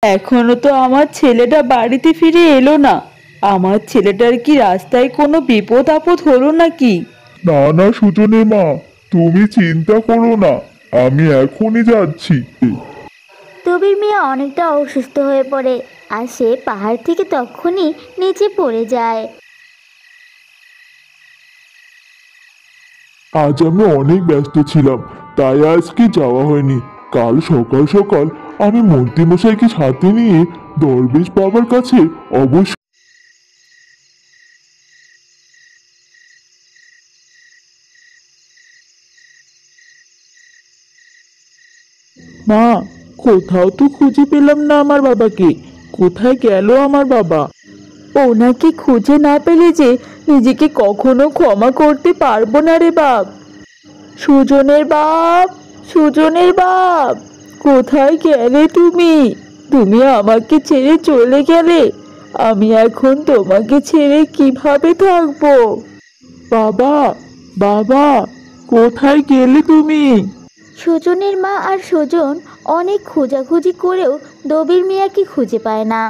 এখনো তো আমার ছেলেটা বাড়িতে ফিরে এলো না। আমার ছেলেটার কি রাস্তায় কোনো বিপদ আপদ হলো নাকি? না না সুজনের মা, তুমি চিন্তা করো না, আমি এখনই যাচ্ছি। দবির মিয়া অনেকটা অসুস্থ হয়ে পড়ে আর সে পাহাড় থেকে তখনই নিচে পড়ে যায়। আজ আমি অনেক ব্যস্ত ছিলাম, তাই আজকে যাওয়া হয়নি। কাল সকাল সকাল আমি মন্ত্রীমশাইকে সাথে নিয়ে দরবেশ বাবার কাছে অবশ্য। মা, কোথাও তো খুঁজে পেলাম না আমার বাবাকে। কোথায় গেল আমার বাবা? ওনাকে খুঁজে না পেলে যে নিজেকে কখনো ক্ষমা করতে পারবো না রে বাপ। সুজনের বাপ, সুজনের বাপ, কোথায় গেলে তুমি? তুমি আমাকে ছেড়ে চলে গেলে। আমি এখন তোমাকে ছেড়ে কিভাবে থাকবো? বাবা, বাবা, কোথায় গেলে তুমি? সুজনের মা আর সুজন অনেক খোঁজাখুঁজি করেও দবির মিয়াকে খুঁজে পায় না।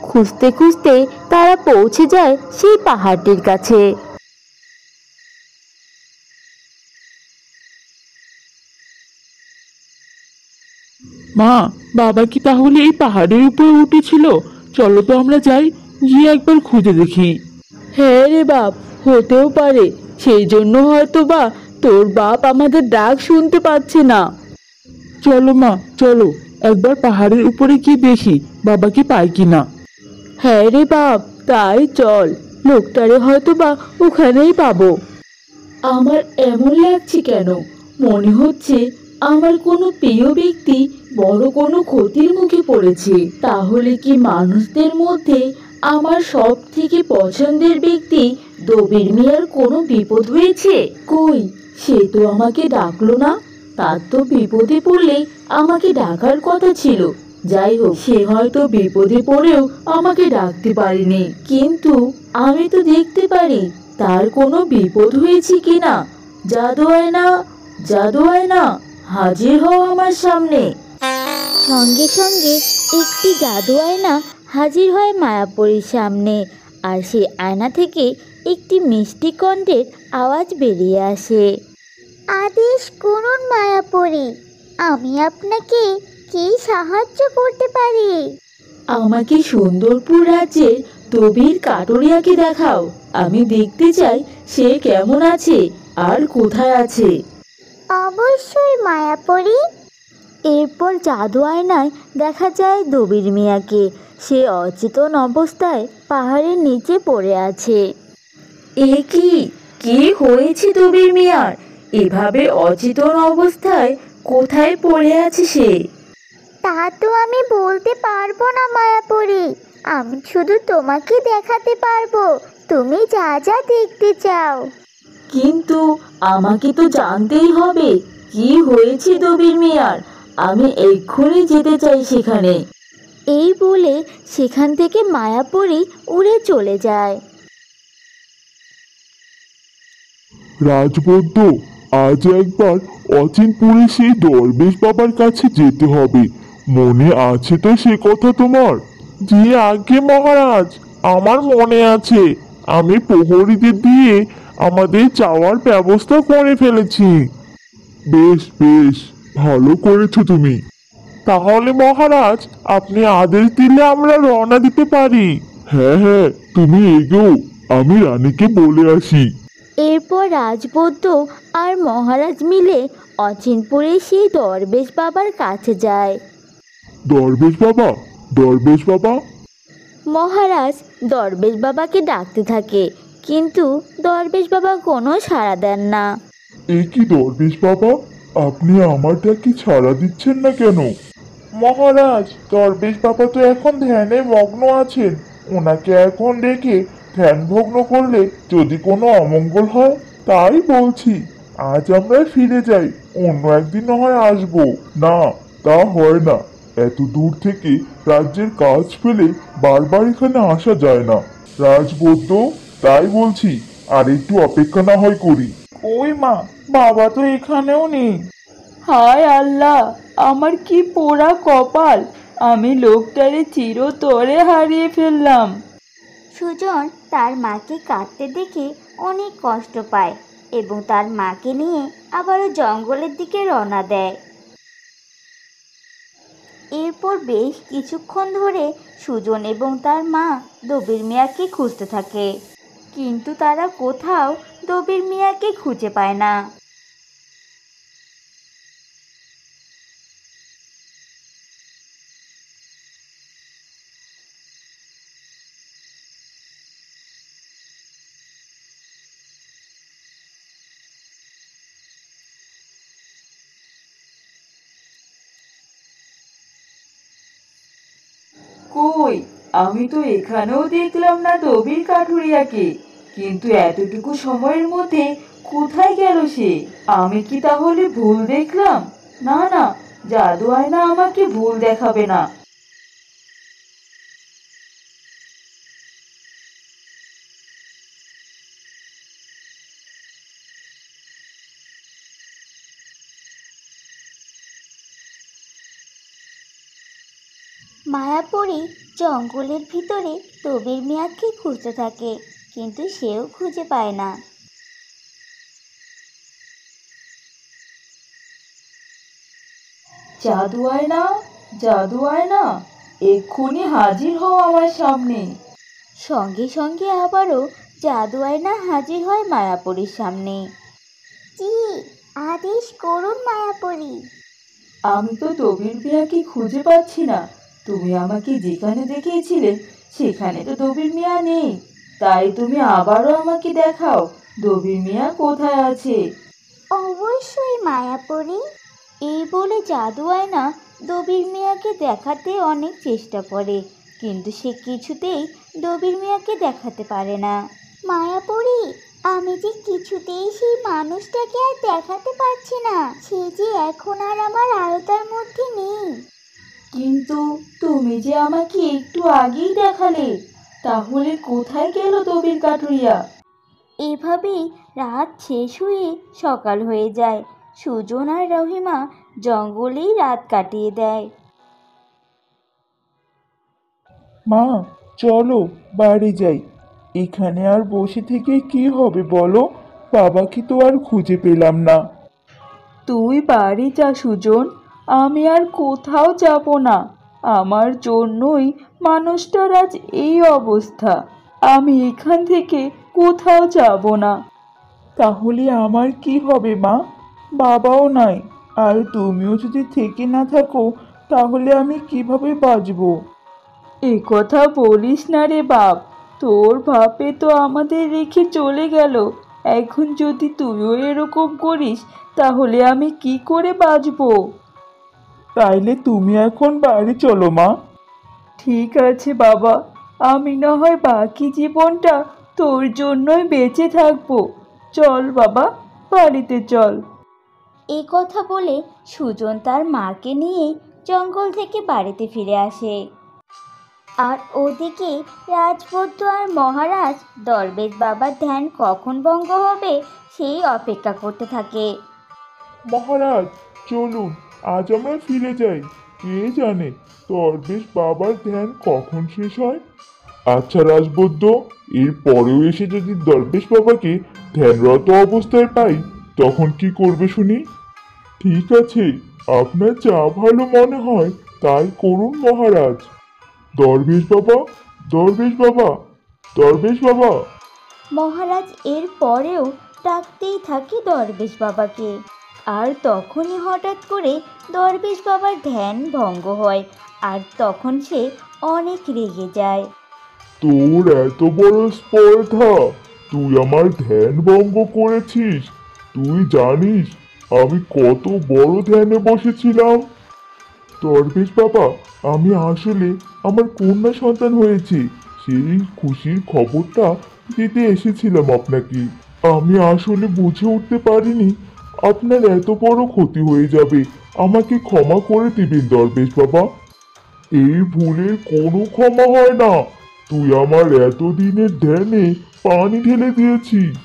খুঁজতে খুঁজতে তারা পৌঁছে যায় সেই পাহাড়টির কাছে। মা, বাবা কি তাহলে এই পাহাড়ের উপরে উঠেছিল? চলো তো আমরা যাই, গিয়ে একবার খুঁজে দেখি। হ্যাঁ রে বাপ, হতেও পারে। সেই জন্য হয়তো বা তোর বাপ আমাদের ডাক শুনতে পাচ্ছে না। চলো মা, চলো একবার পাহাড়ের উপরে গিয়ে দেখি বাবাকে পাই কিনা। হ্যাঁ রে বাপ, তাই চল। লোকটারে হয়তো বা ওখানেই পাবো। আমার এমন লাগছে কেন? মনে হচ্ছে আমার কোনো প্রিয় ব্যক্তি বড় কোনো ক্ষতির মুখে পড়েছে। তাহলে কি মানুষদের মধ্যে আমার সব থেকে পছন্দের ব্যক্তি দবির মিয়ার কোনো বিপদ হয়েছে? কই, সে তো আমাকে ডাকলো না। তার তো বিপদে পড়লেই আমাকে ডাকার কথা ছিল। যাই হোক, সে হয়তো বিপদে পড়েও আমাকে ডাকতে পারেনি, কিন্তু আমি তো দেখতে পারি তার কোনো বিপদ হয়েছে কিনা। জাদু আয়না, জাদু আয়না, হাজির হও আমার সামনে। সঙ্গে সঙ্গে একটি জাদু আয়না হাজির হয় মায়াপুরীর সামনে, আর সেই আয়না থেকে একটি মিষ্টি কণ্ঠের আওয়াজ বেরিয়ে আসে। আদেশ করুন মায়াপুরী, আমি আপনাকে কি সাহায্য করতে পারি? আমাকে সুন্দরপুর রাজ্যের দবির কাটুরিয়াকে দেখাও। আমি দেখতে চাই সে কেমন আছে আর কোথায় আছে। অবশ্যই মায়াপুরী। এরপর জাদু আয়নায় দেখা যায় দবির মিয়াকে। সে অচেতন অবস্থায় পাহাড়ের নিচে পড়ে আছে। এ কি, কি হয়েছে দবির মিয়ার? এভাবে অচেতন অবস্থায় কোথায় পড়ে আছে সে? তা তো আমি বলতে পারবো না মায়াপুরী, আমি শুধু তোমাকে দেখাতে পারবো তুমি যা যা দেখতে চাও। কিন্তু আমাকে তো জানতেই হবে কি হয়েছে দবির মিয়ার। আমি এক্ষুনি যেতে চাই সেখানে। এই বলে সেখান থেকে মায়াপুরী উড়ে চলে যায়। রাজবৈদ্য, আজ একবার অচিনপুরে সেই দরবেশ বাবার কাছে যেতে হবে। মনে আছে তো সে কথা তোমার? জি আজ্ঞে মহারাজ, আমার মনে আছে। আমি প্রহরীদের দিয়ে আমাদের যাওয়ার ব্যবস্থা করে ফেলেছি। বেশ বেশ, ভালো করেছো তুমি। তাহলে মহারাজ, আপনি আদেশ দিলে আমরা রওনা দিতে পারি। হ্যাঁ হ্যাঁ, তুমি এগোও, আমি রানীকে বলে আসি। এরপর রাজবৈদ্য আর মহারাজ মিলে অচিনপুরে সেই দরবেশ বাবার কাছে যায়। দরবেশ বাবা, দরবেশ বাবা। মহারাজ দরবেশ বাবাকে ডাকতে থাকে, কিন্তু দরবেশ বাবা কোনো সাড়া দেন না। এ কি দরবেশ বাবা, আপনি আমার ডাকে সাড়া দিচ্ছেন না কেন? মহারাজ, দরবেশ বাবা তো এখন ধ্যানে মগ্ন আছেন। ওনাকে এখন ডেকে ধ্যান ভগ্ন করলে যদি কোনো অমঙ্গল হয়, তাই বলছি। আজ আমরা ফিরে যাই, অন্য একদিন না হয় আসবো। না, তা হয় না। এত দূর থেকে রাজ্যের কাজ ফেলে বারবার এখানে আসা যায় না। রাজবৈদ্য, তাই বলছি, আর একটু অপেক্ষা না হয় করি। কই মা, বাবা তো এখানেও নেই। হায় আল্লাহ, আমার কি পোড়া কপাল, আমি লোকটারে চিরতরে হারিয়ে ফেললাম। সুজন তার মাকে কাঁদতে দেখে অনেক কষ্ট পায় এবং তার মাকে নিয়ে আবারও জঙ্গলের দিকে রওনা দেয়। এরপর বেশ কিছুক্ষণ ধরে সুজন এবং তার মা দবির মিয়াকে খুঁজতে থাকে, কিন্তু তারা কোথাও দবির মিয়াকে খুঁজে পায় না। কই, আমি তো এখানেও দেখলাম না দবির কাঠুরিয়াকে, কিন্তু এতটুকু সময়ের মধ্যে কোথায় গেল সে? আমি কি তাহলে ভুল দেখলাম? না না, জাদু আয়না আমাকে ভুল দেখাবে না। মায়াপরি জঙ্গলের ভিতরে দবির মিয়াকে খুঁজতে থাকে, কিন্তু সেও খুঁজে পায় না। জাদু আয়না, জাদু আয়না, এক্ষুনি হাজির হও আমার সামনে। সঙ্গে সঙ্গে আবারও জাদু আয়না হাজির হয় মায়াপরীর সামনে। জি, আদেশ করুন মায়াপরি। আমি তো দবির মিয়াকে খুঁজে পাচ্ছি না। তুমি আমাকে যেখানে দেখিয়েছিলে সেখানে তো দবির মিয়া নেই। তাই তুমি আবারও আমাকে দেখাও দবির মিয়া কোথায় আছে। অবশ্যই মায়াপরি। এই বলে জাদু আয়না দবির মিয়াকে দেখাতে অনেক চেষ্টা করে, কিন্তু সে কিছুতেই দবির মিয়াকে দেখাতে পারে না। মায়াপরি, আমি যে কিছুতেই সেই মানুষটাকে আর দেখাতে পারছি না। সে যে এখন আর আমার আয়তার মধ্যে নেই। কিন্তু তুমি যে আমাকে একটু আগেই দেখালে, তাহলে কোথায় গেল দবির কাঠুরিয়া? এভাবেই রাত শেষ হয়ে সকাল হয়ে যায়। সুজন আর রহিমা জঙ্গলেই রাত কাটিয়ে দেয়। মা, চলো বাড়ি যাই। এখানে আর বসে থেকে কি হবে বলো? বাবাকে তো আর খুঁজে পেলাম না। তুই বাড়ি যা সুজন, আমি আর কোথাও যাব না। আমার জন্যই মানুষটার আজ এই অবস্থা। আমি এখান থেকে কোথাও যাব না। তাহলে আমার কি হবে মা? বাবাও নাই, আর তুমিও যদি থেকে না থাকো তাহলে আমি কিভাবে বাঁচবো? এ কথা বলিস না রে বাপ, তোর বাপে তো আমাদের রেখে চলে গেল। এখন যদি তুইও এরকম করিস তাহলে আমি কি করে বাঁচবো? তাইলে তুমি এখন বাড়ি চলো মা। ঠিক আছে বাবা, আমি না হয় বাকি জীবনটা তোর জন্যই বেঁচে থাকবো। চল বাবা, বাড়িতে চল। এই কথা বলে সুজন তার মাকে নিয়ে জঙ্গল থেকে বাড়িতে ফিরে আসে। আর ওদিকে রাজবৈদ্য আর মহারাজ দরবেশ বাবার ধ্যান কখন ভঙ্গ হবে সেই অপেক্ষা করতে থাকে। মহারাজ, চলুন আজ আমরা ফিরে যাই। কে জানে দরবেশ বাবার ধ্যান কখন শেষ হয়। আচ্ছা রাজবৈদ্য, এর পরেও এসে যদি দরবেশ বাবাকে ধ্যানরত অবস্থায় পাই তখন কি করবে শুনি? ঠিক আছে, আপনার যা ভালো মনে হয় তাই করুন মহারাজ। দরবেশ বাবা, দরবেশ বাবা, দরবেশ বাবা। মহারাজ এর পরেও ডাকতেই থাকে দরবেশ বাবাকে। আর তখনই হঠাৎ করে দরবেশ বাবার ধ্যান ভঙ্গ হয়, আর তখন সে অনেক রেগে যায়। তোর এত বড় স্পর্ধা, তুই আমার ধ্যান ভঙ্গ করেছিস? তুই জানিস আমি কত বড় ধ্যানে বসেছিলাম? দরবেশ বাবা, আমি আসলে আমার কন্যা সন্তান হয়েছে সেই খুশির খবরটা দিতে এসেছিলাম আপনাকে। আমি আসলে বুঝে উঠতে পারিনি আপনার এত বড় ক্ষতি হয়ে যাবে। আমাকে ক্ষমা করে দিবেন দরবেশ বাবা। এই ভুলের কোনো ক্ষমা হয় না। তুই আমার এতদিনের ধ্যানে পানি ঢেলে দিয়েছিস।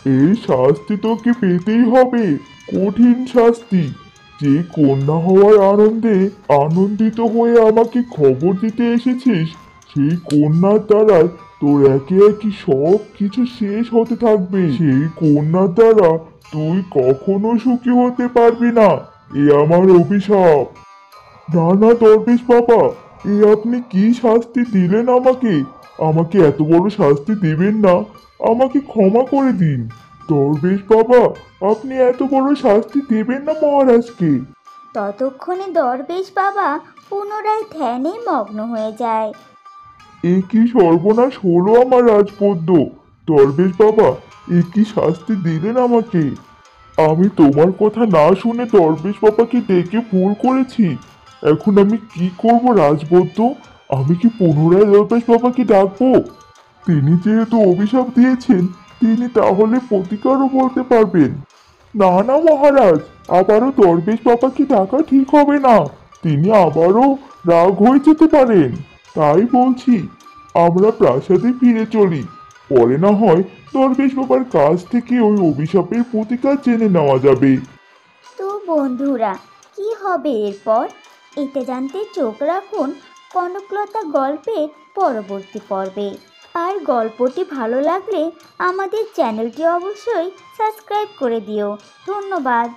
এই শাস্তি তোকে পেতেই হবে, কঠিন শাস্তি। যে কন্যা হওয়ার আনন্দে আনন্দিত হয়ে আমাকে খবর দিতে এসেছিস, সেই কন্যার দ্বারা তোর একে একে সব কিছু শেষ হতে থাকবে। সেই কন্যার দ্বারা তুই কখনো সুখী হতে পারবি না। এ আমার অভিশাপ। না না দরবেশ বাবা, এ আপনি কি শাস্তি দিলেন আমাকে? আমাকে এত বড় শাস্তি দেবেন না, আমাকে ক্ষমা করে দিন। দরবেশ বাবা, আপনি এত বড় শাস্তি দেবেন না মহারাজকে। ততক্ষণে দরবেশ বাবা পুনরায় ধ্যানে মগ্ন হয়ে যায়। এ কি সর্বনাশ হলো আমার রাজপদ্য! দরবেশ বাবা, এ কি শাস্তি দিলেন আমাকে? আমি তোমার কথা না শুনে দরবেশ বাবাকে ডেকে ভুল করেছি। এখন আমি কি করব রাজবৈদ্য? আমি কি পুনরায় দরবেশ বাবাকে ডাকবো? তিনি যেহেতু অভিশাপ দিয়েছেন, তিনি তাহলে প্রতিকারও বলতে পারবেন। না না মহারাজ, আবারও দরবেশ বাবাকে ডাকা ঠিক হবে না। তিনি আবারও রাগ হয়ে যেতে পারেন। তাই বলছি, আমরা প্রাসাদে ফিরে চলি। পরে না হয় দরবেশ বাবার কাছ থেকে ওই অভিশাপের প্রতিকার জেনে নেওয়া যাবে। তো বন্ধুরা, কি হবে এরপর? এটা জানতে চোখ রাখুন কনকলতা গল্পের পরবর্তী পর্বে। আর গল্পটি ভালো লাগলে আমাদের চ্যানেলটি অবশ্যই সাবস্ক্রাইব করে দিও। ধন্যবাদ।